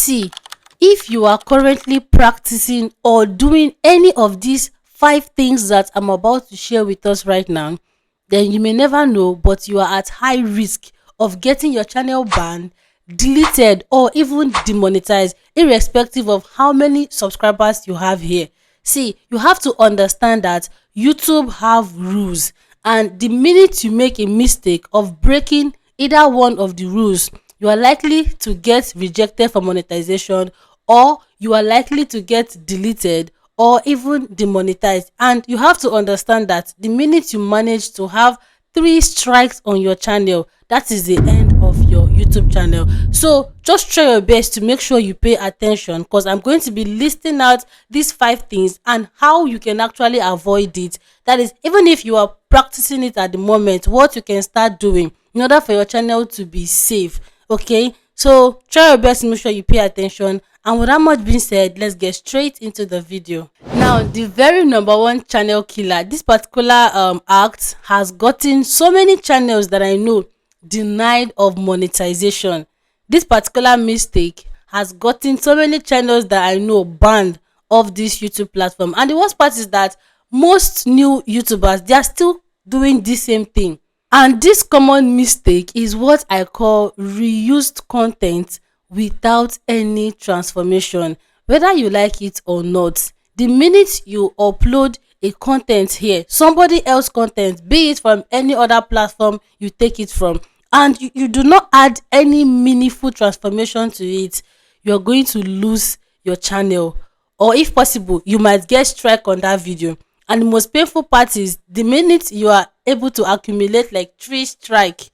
See, if you are currently practicing or doing any of these 5 things that I'm about to share with us right now, then you may never know, but you are at high risk of getting your channel banned, deleted, or even demonetized, irrespective of how many subscribers you have here. See, you have to understand that YouTube have rules, and the minute you make a mistake of breaking either one of the rules, you are likely to get rejected for monetization, or you are likely to get deleted or even demonetized. And you have to understand that the minute you manage to have 3 strikes on your channel, that is the end of your YouTube channel. So just try your best to make sure you pay attention, because I'm going to be listing out these 5 things and how you can actually avoid it. That is, even if you are practicing it at the moment, what you can start doing in order for your channel to be safe. Okay, so try your best to make sure you pay attention. And with that much being said, let's get straight into the video. Now, the very number one channel killer, this particular act has gotten so many channels that I know denied of monetization. This particular mistake has gotten so many channels that I know banned off this YouTube platform. And the worst part is that most new YouTubers, they are still doing the same thing. And this common mistake is what I call reused content without any transformation. Whether you like it or not, the minute you upload a content here, somebody else content, be it from any other platform you take it from, and you do not add any meaningful transformation to it, you're going to lose your channel, or if possible, you might get strike on that video. And the most painful part is the minute you are able to accumulate like 3 strikes,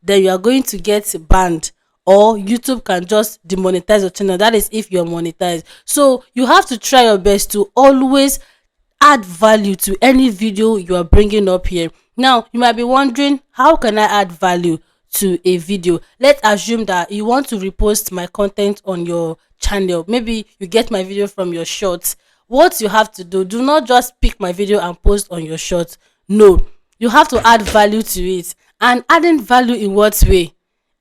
then you are going to get banned, or YouTube can just demonetize your channel. That is if you're monetized. So you have to try your best to always add value to any video you are bringing up here. Now, you might be wondering, how can I add value to a video? Let's assume that you want to repost my content on your channel. Maybe you get my video from your shorts. What you have to do not just pick my video and post on your shorts. No, you have to add value to it. And adding value in what way?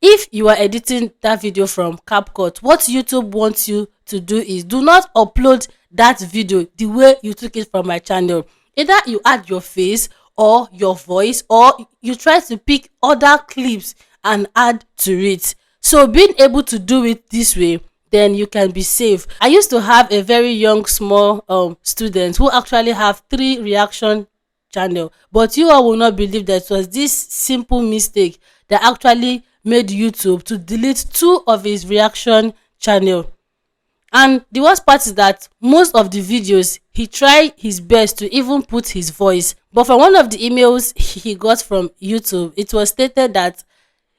If you are editing that video from CapCut, what YouTube wants you to do is do not upload that video the way you took it from my channel. Either you add your face or your voice, or you try to pick other clips and add to it. So being able to do it this way, then you can be safe. I used to have a very young small student who actually have 3 reaction channel, but you all will not believe that it was this simple mistake that actually made YouTube to delete 2 of his reaction channel. And the worst part is that most of the videos he tried his best to even put his voice, but from one of the emails he got from YouTube, it was stated that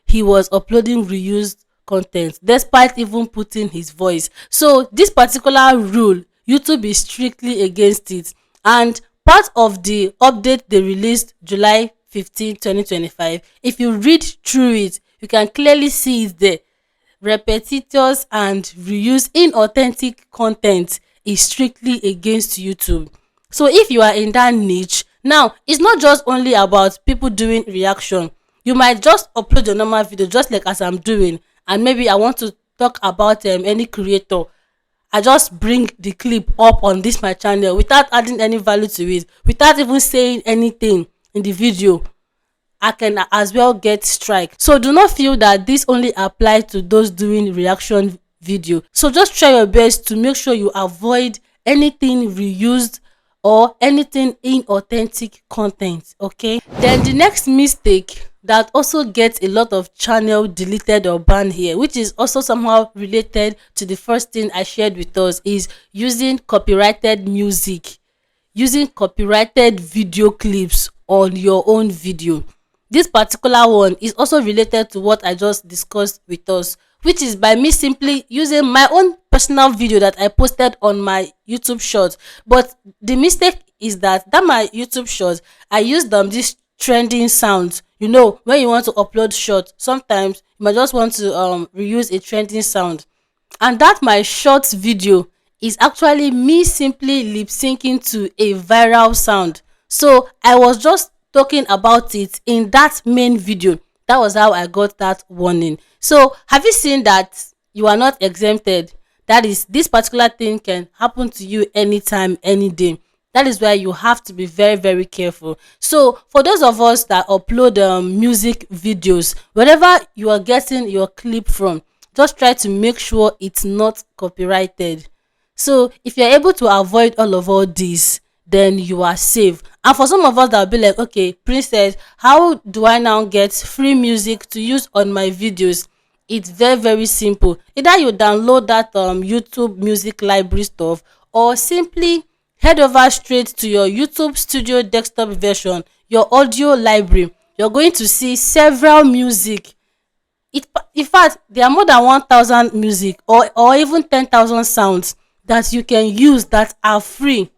he was uploading reused content despite even putting his voice. So this particular rule, YouTube is strictly against it. And part of the update they released July 15, 2025, if you read through it, you can clearly see it there. Repetitors and reuse inauthentic content is strictly against YouTube. So if you are in that niche, now it's not just only about people doing reaction. You might just upload your normal video just like as I'm doing, and maybe I want to talk about any creator. I just bring the clip up on this my channel without adding any value to it, without even saying anything in the video. I can as well get strike. So do not feel that this only applies to those doing reaction video. So just try your best to make sure you avoid anything reused or anything inauthentic content. Okay, then the next mistake that also gets a lot of channel deleted or banned here, which is also somehow related to the first thing I shared with us, is using copyrighted music, using copyrighted video clips on your own video. This particular one is also related to what I just discussed with us, which is by me simply using my own personal video that I posted on my YouTube shorts. But the mistake is that my YouTube shorts, I used this trending sounds. You know, when you want to upload short, sometimes you might just want to reuse a trending sound. And that my short video is actually me simply lip syncing to a viral sound. So I was just talking about it in that main video. That was how I got that warning. So have you seen that you are not exempted? That is, this particular thing can happen to you anytime, any day. That is why you have to be very, very careful. So for those of us that upload music videos, wherever you are getting your clip from, just try to make sure it's not copyrighted. So if you're able to avoid all this, then you are safe. And for some of us that will be like, okay, Princess, how do I now get free music to use on my videos? It's very, very simple. Either you download that YouTube music library stuff, or simply head over straight to your YouTube Studio desktop version, your audio library. You're going to see several music. In fact, there are more than 1,000 music, or even 10,000 sounds that you can use that are free,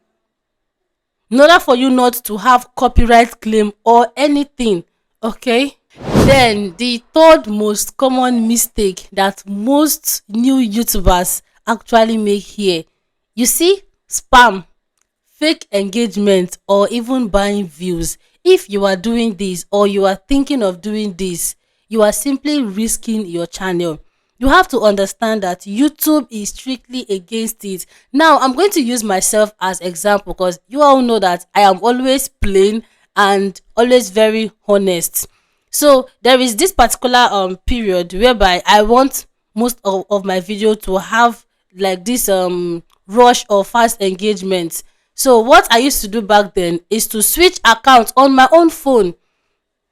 in order for you not to have copyright claim or anything. Okay. Then the third most common mistake that most new YouTubers actually make here, you see, spam, fake engagement, or even buying views. If you are doing this, or you are thinking of doing this, you are simply risking your channel. You have to understand that YouTube is strictly against it. Now, I'm going to use myself as example, because you all know that I am always plain and always very honest. So there is this particular period whereby I want most of my video to have like this rush or fast engagement. So what I used to do back then is to switch accounts on my own phone.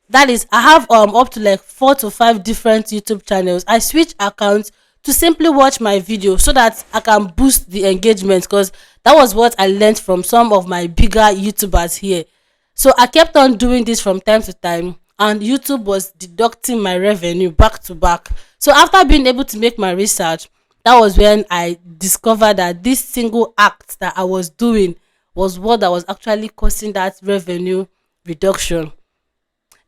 That is, I have up to like 4 to 5 different YouTube channels. I switch accounts to simply watch my video so that I can boost the engagement, because that was what I learned from some of my bigger YouTubers here. So I kept on doing this from time to time, and YouTube was deducting my revenue back to back. So after being able to make my research, that was when I discovered that this single act that I was doing was what that was actually causing that revenue reduction.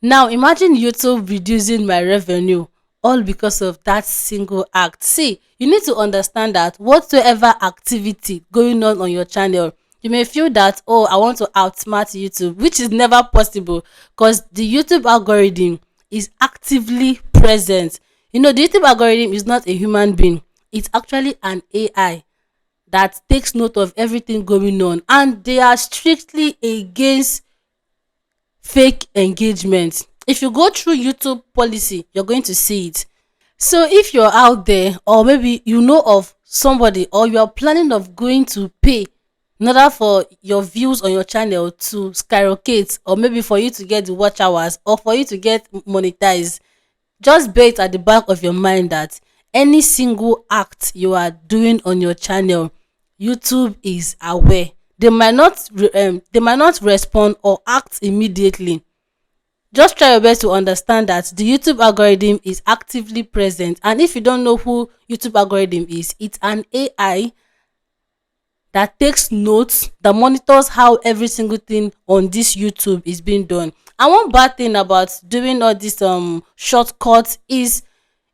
Now imagine YouTube reducing my revenue all because of that single act. See, you need to understand that whatsoever activity going on your channel, you may feel that, oh, I want to outsmart YouTube, which is never possible, because the YouTube algorithm is actively present. You know, the YouTube algorithm is not a human being. It's actually an AI that takes note of everything going on, and they are strictly against fake engagement. If you go through YouTube policy, you're going to see it. So if you're out there, or maybe you know of somebody, or you are planning of going to pay in order for your views on your channel to skyrocket, or maybe for you to get the watch hours, or for you to get monetized, just bear it at the back of your mind that any single act you are doing on your channel, YouTube is aware. They might not respond or act immediately. Just try your best to understand that the YouTube algorithm is actively present, and if you don't know who YouTube algorithm is, it's an AI that takes notes, that monitors how every single thing on this YouTube is being done. And one bad thing about doing all this shortcuts is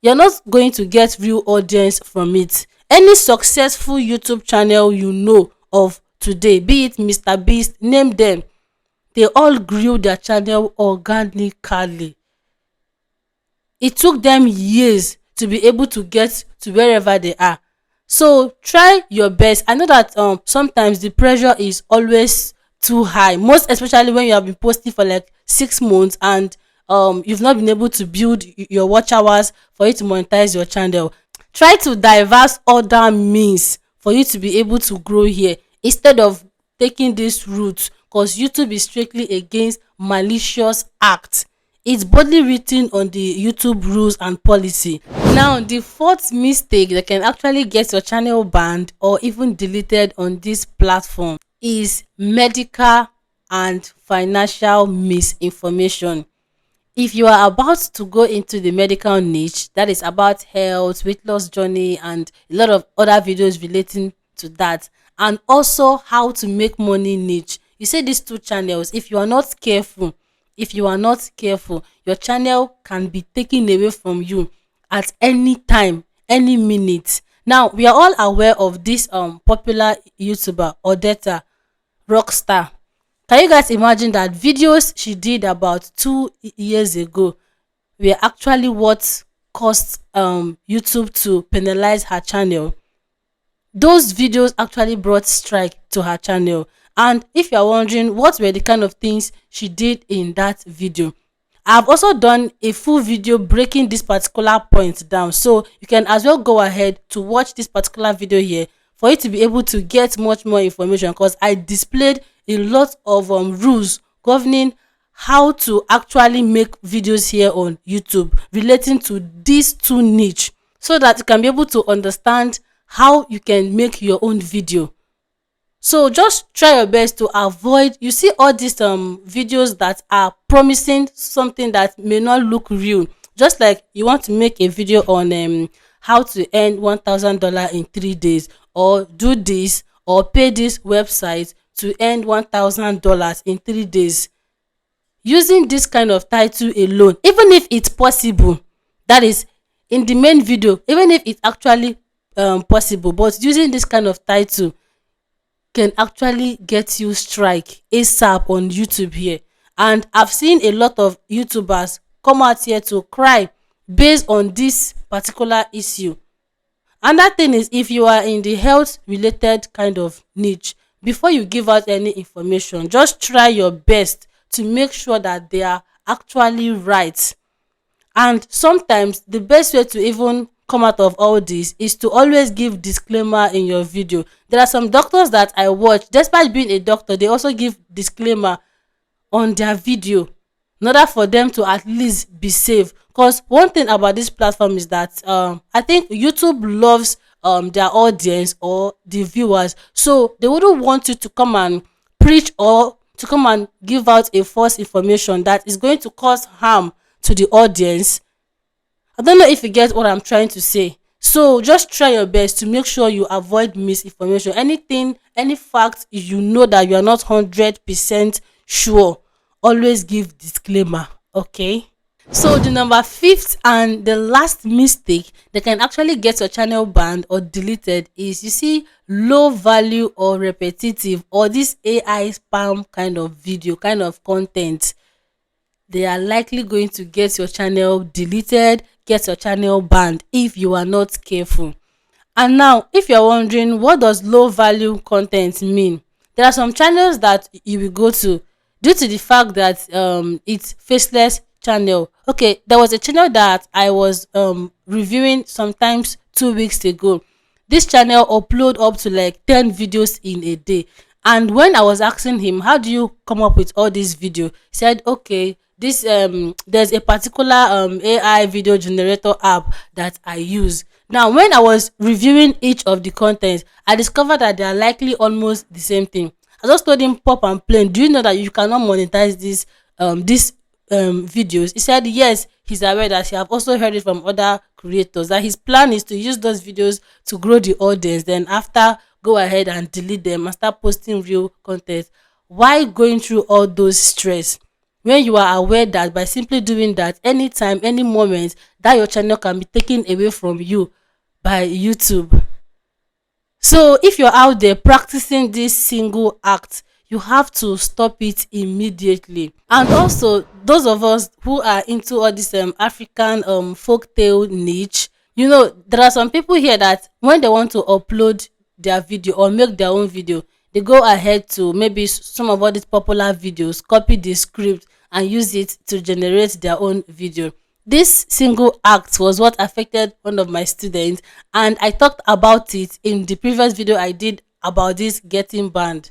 you're not going to get real audience from it. Any successful YouTube channel you know of today, be it Mr. Beast, name them, they all grew their channel organically. It took them years to be able to get to wherever they are. So try your best. I know that sometimes the pressure is always too high, most especially when you have been posting for like 6 months, and you've not been able to build your watch hours for you to monetize your channel. Try to diverse other means for you to be able to grow here, instead of taking this route, because YouTube is strictly against malicious acts. It's boldly written on the YouTube rules and policy. Now, the fourth mistake that can actually get your channel banned or even deleted on this platform is medical and financial misinformation. If you are about to go into the medical niche, that is about health, weight loss journey, and a lot of other videos relating to that, and also how to make money niche, you say these two channels, if you are not careful, your channel can be taken away from you at any time, any minute. Now, we are all aware of this popular YouTuber, Odetta Rockstar. Can you guys imagine that videos she did about 2 years ago were actually what caused YouTube to penalize her channel? those videos actually brought strike to her channel. And if you're wondering what were the kind of things she did in that video, I've also done a full video breaking this particular point down, so you can as well go ahead to watch this particular video here for you to be able to get much more information, because I displayed a lot of rules governing how to actually make videos here on YouTube relating to these two niche, so that you can be able to understand how you can make your own video. So just try your best to avoid, you see all these videos that are promising something that may not look real. Just like you want to make a video on how to earn $1,000 in 3 days, or do this, or pay this website to earn $1,000 in 3 days. Using this kind of title alone, even if it's possible, that is in the main video, even if it's actually possible, but using this kind of title can actually get you strike ASAP on YouTube here. And I've seen a lot of YouTubers come out here to cry based on this particular issue. Another thing is, if you are in the health related kind of niche, before you give out any information, just try your best to make sure that they are actually right. And sometimes the best way to even come out of all this is to always give disclaimer in your video. There are some doctors that I watch, despite being a doctor, they also give disclaimer on their video in order for them to at least be safe. Because one thing about this platform is that I think YouTube loves their audience or the viewers, so they wouldn't want you to come and preach or to come and give out a false information that is going to cause harm to the audience. I don't know if you get what I'm trying to say. So just try your best to make sure you avoid misinformation. Anything, any fact you know that you are not 100% sure, always give disclaimer. Okay. So the number fifth and the last mistake that can actually get your channel banned or deleted is, you see, low value or repetitive, or this AI spam kind of video, kind of content. They are likely going to get your channel deleted, get your channel banned if you are not careful. And now, if you're wondering what does low value content mean, there are some channels that you will go to due to the fact that it's faceless channel. Okay, there was a channel that I was reviewing sometimes 2 weeks ago. This channel upload up to like 10 videos in a day. And when I was asking him, how do you come up with all these video? He said, okay, this there's a particular AI video generator app that I use. Now, when I was reviewing each of the contents, I discovered that they are likely almost the same thing. I just told him pop and plain, do you know that you cannot monetize this videos? He said yes, he's aware that he have also heard it from other creators, that his plan is to use those videos to grow the audience, then after go ahead and delete them and start posting real content. Why going through all those stress when you are aware that by simply doing that, anytime, any moment, that your channel can be taken away from you by YouTube? So if you're out there practicing this single act, you have to stop it immediately. And also, those of us who are into all this African folktale niche, you know, there are some people here that when they want to upload their video or make their own video, they go ahead to maybe some of all these popular videos, copy the script and use it to generate their own video. This single act was what affected one of my students, and I talked about it in the previous video I did about this getting banned.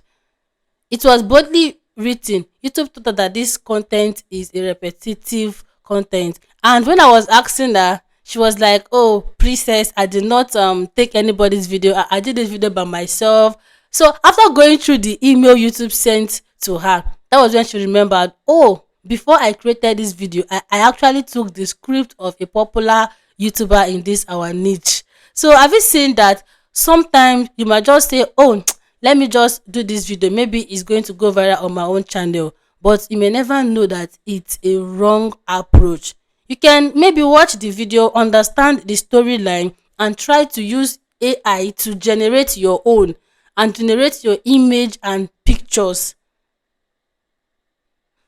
It was boldly written. YouTube thought that this content is a repetitive content. And when I was asking her, she was like, oh, princess, I did not take anybody's video. I did this video by myself. So after going through the email YouTube sent to her, that was when she remembered, oh, before I created this video, I actually took the script of a popular YouTuber in this our niche. So have you seen that sometimes you might just say, oh, let me just do this video, maybe it's going to go viral on my own channel, but you may never know that it's a wrong approach. You can maybe watch the video, understand the storyline, and try to use AI to generate your own and generate your image and pictures.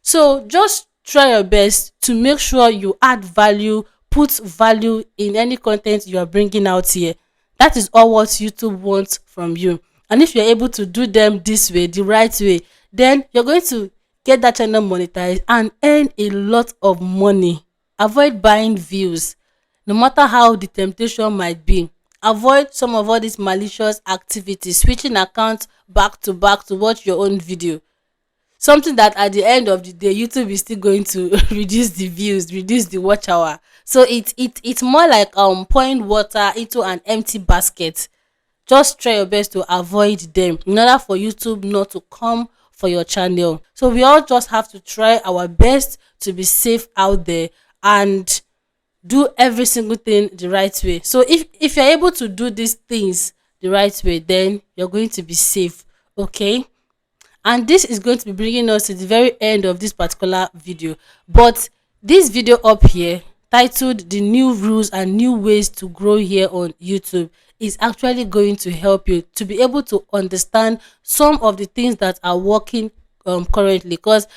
So just try your best to make sure you add value, put value in any content you are bringing out here. That is all what YouTube wants from you. And if you're able to do them this way, the right way, then you're going to get that channel monetized and earn a lot of money. Avoid buying views, no matter how the temptation might be. Avoid some of all these malicious activities, switching accounts back to back to watch your own video. Something that at the end of the day, YouTube is still going to reduce the views, reduce the watch hour. So it's more like pouring water into an empty basket. Just try your best to avoid them in order for YouTube not to come for your channel. So we all just have to try our best to be safe out there and do every single thing the right way. So if you're able to do these things the right way, then you're going to be safe. Okay. And this is going to be bringing us to the very end of this particular video. But this video up here, titled "The New Rules and New Ways to Grow Here on YouTube," is actually going to help you to be able to understand some of the things that are working currently. Because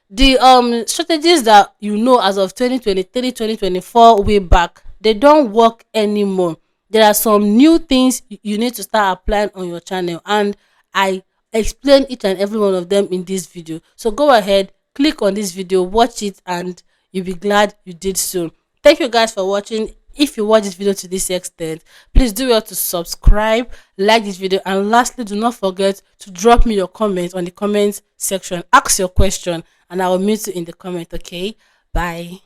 the strategies that you know as of 2023, 2024 way back, they don't work anymore. There are some new things you need to start applying on your channel, and I explain each and every one of them in this video. So go ahead, click on this video, watch it, and you'll be glad you did so. Thank you guys for watching. If you watch this video to this extent, please do well to subscribe, like this video, and lastly, do not forget to drop me your comments on the comment section. Ask your question and I will meet you in the comment. Okay, bye.